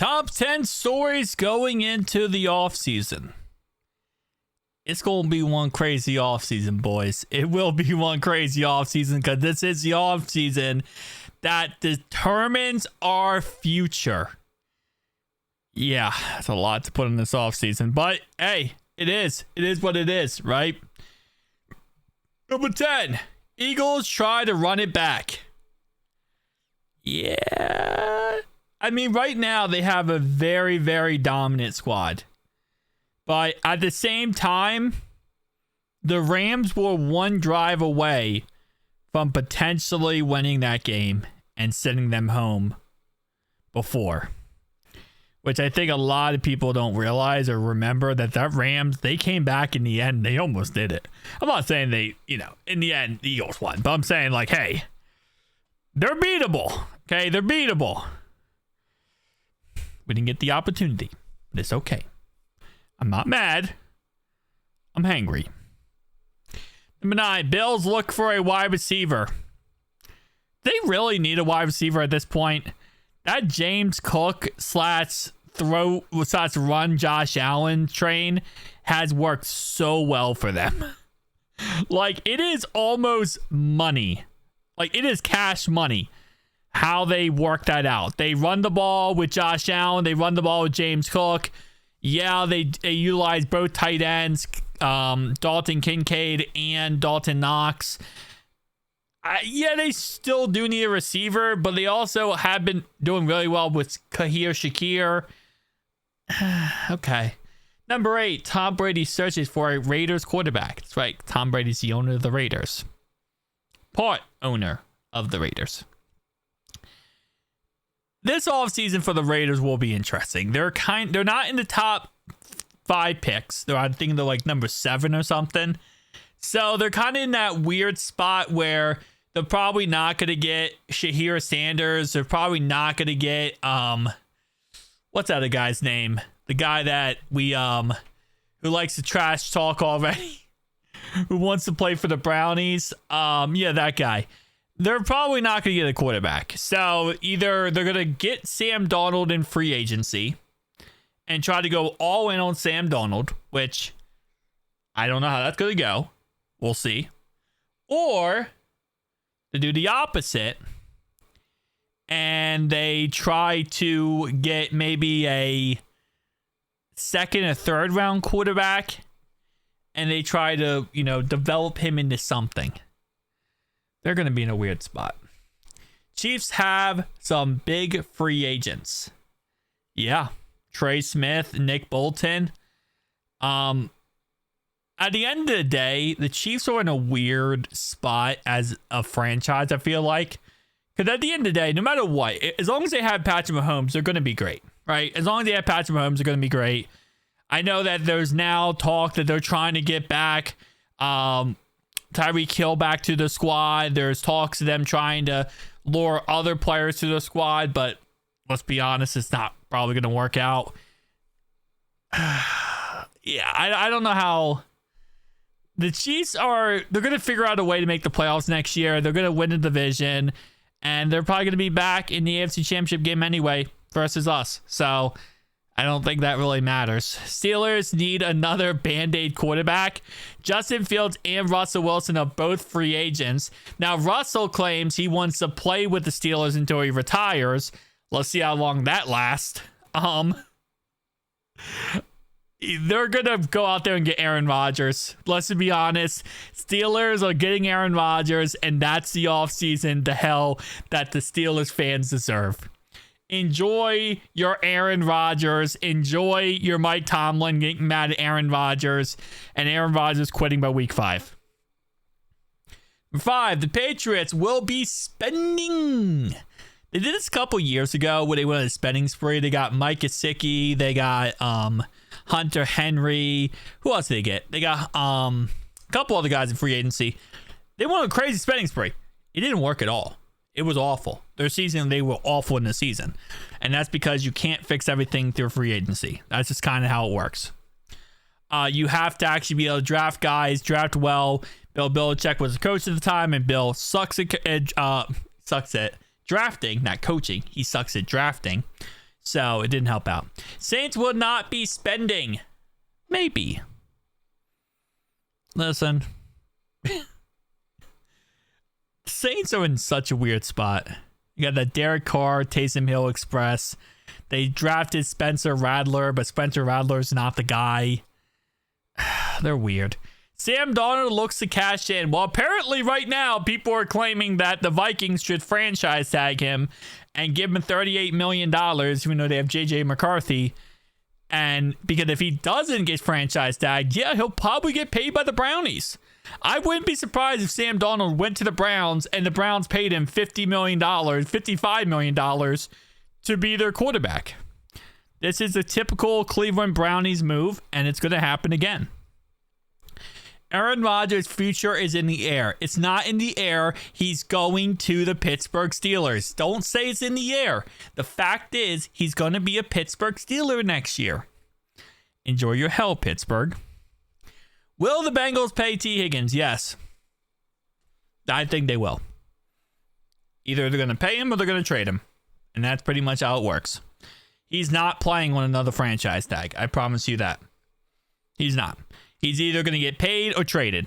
Top 10 stories going into the offseason. It's going to be one crazy offseason, boys. It will be one crazy offseason because this is the offseason that determines our future. Yeah, that's a lot to put in this offseason. But, hey, it is. It is what it is, right? Number 10. Eagles try to run it back. Yeah. I mean, right now they have a very, very dominant squad. But at the same time, the Rams were one drive away from potentially winning that game and sending them home before. Which I think a lot of people don't realize or remember that Rams, they came back in the end. They almost did it. I'm not saying they, in the end, the Eagles won. But I'm saying, like, hey, they're beatable. Okay, they're beatable. We didn't get the opportunity. But it's okay. I'm not mad. I'm hangry. Number 9, Bills look for a wide receiver. They really need a wide receiver at this point. That James Cook /run Josh Allen train has worked so well for them. Like, it is almost money. Like, it is cash money how they work that out. They run the ball with Josh Allen. They run the ball with James Cook. Yeah, they utilize both tight ends, Dalton Kincaid and Dalton Knox. Yeah, they still do need a receiver, but they also have been doing really well with Kahir Shakir. Okay. Number 8, Tom Brady searches for a Raiders quarterback. That's right. Tom Brady's the owner of the Raiders. Part owner of the Raiders. This offseason for the Raiders will be interesting. They're not in the top 5 picks. I think they're like number 7 or something. So they're kind of in that weird spot where they're probably not going to get Shahir Sanders. They're probably not going to get what's that other guy's name? The guy that we who likes to trash talk already, who wants to play for the Brownies. Yeah, that guy. They're probably not going to get a quarterback. So either they're going to get Sam Darnold in free agency and try to go all in on Sam Darnold, which I don't know how that's going to go. We'll see. Or to do the opposite and they try to get maybe a second or third round quarterback and they try to, develop him into something. They're going to be in a weird spot. Chiefs have some big free agents. Yeah. Trey Smith, Nick Bolton. At the end of the day, the Chiefs are in a weird spot as a franchise, I feel like. Because at the end of the day, no matter what, as long as they have Patrick Mahomes, they're going to be great, right? As long as they have Patrick Mahomes, they're going to be great. I know that there's now talk that they're trying to get back Tyreek Hill back to the squad. There's talks of them trying to lure other players to the squad, but let's be honest, it's not probably going to work out. Yeah, I don't know how the Chiefs they're going to figure out a way to make the playoffs next year. They're going to win the division, and they're probably going to be back in the AFC Championship game anyway versus us. So I don't think that really matters. Steelers need another Band-Aid quarterback. Justin Fields and Russell Wilson are both free agents. Now, Russell claims he wants to play with the Steelers until he retires. Let's see how long that lasts. They're going to go out there and get Aaron Rodgers. Let's be honest. Steelers are getting Aaron Rodgers, and that's the offseason, the hell that the Steelers fans deserve. Enjoy your Aaron Rodgers. Enjoy your Mike Tomlin getting mad at Aaron Rodgers and Aaron Rodgers quitting by week 5. Number 5, the Patriots will be spending. They did this a couple years ago where they went on a spending spree. They got Mike Gesicki. They got Hunter Henry. Who else did they get? They got a couple other guys in free agency. They went on a crazy spending spree. It didn't work at all. It was awful. Their season, they were awful in the season. And that's because you can't fix everything through free agency. That's just kind of how it works. You have to actually be able to draft guys, draft well. Bill Belichick was the coach at the time, and Bill sucks at drafting, not coaching. He sucks at drafting. So it didn't help out. Saints will not be spending. Maybe. Listen. Saints are in such a weird spot. You got the Derek Carr, Taysom Hill Express. They drafted Spencer Rattler, but Spencer Rattler's not the guy. They're weird. Sam Darnold looks to cash in. Well, apparently right now, people are claiming that the Vikings should franchise tag him and give him $38 million, even though they have J.J. McCarthy. And because if he doesn't get franchise tagged, yeah, he'll probably get paid by the Brownies. I wouldn't be surprised if Sam Darnold went to the Browns and the Browns paid him $50 million, $55 million to be their quarterback. This is a typical Cleveland Brownies move, and it's going to happen again. Aaron Rodgers' future is in the air. It's not in the air. He's going to the Pittsburgh Steelers. Don't say it's in the air. The fact is, he's going to be a Pittsburgh Steeler next year. Enjoy your hell, Pittsburgh. Will the Bengals pay Tee Higgins? Yes. I think they will. Either they're going to pay him or they're going to trade him. And that's pretty much how it works. He's not playing on another franchise tag. I promise you that. He's not. He's either going to get paid or traded.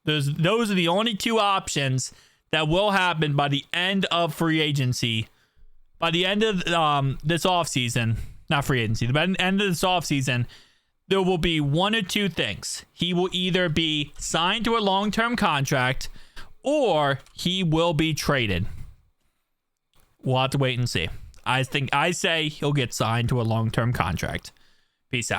Those are the only two options that will happen by the end of free agency. By the end of this offseason, not free agency, by the end of this offseason, there will be one or two things. He will either be signed to a long-term contract or he will be traded. We'll have to wait and see. I say he'll get signed to a long-term contract. Peace out.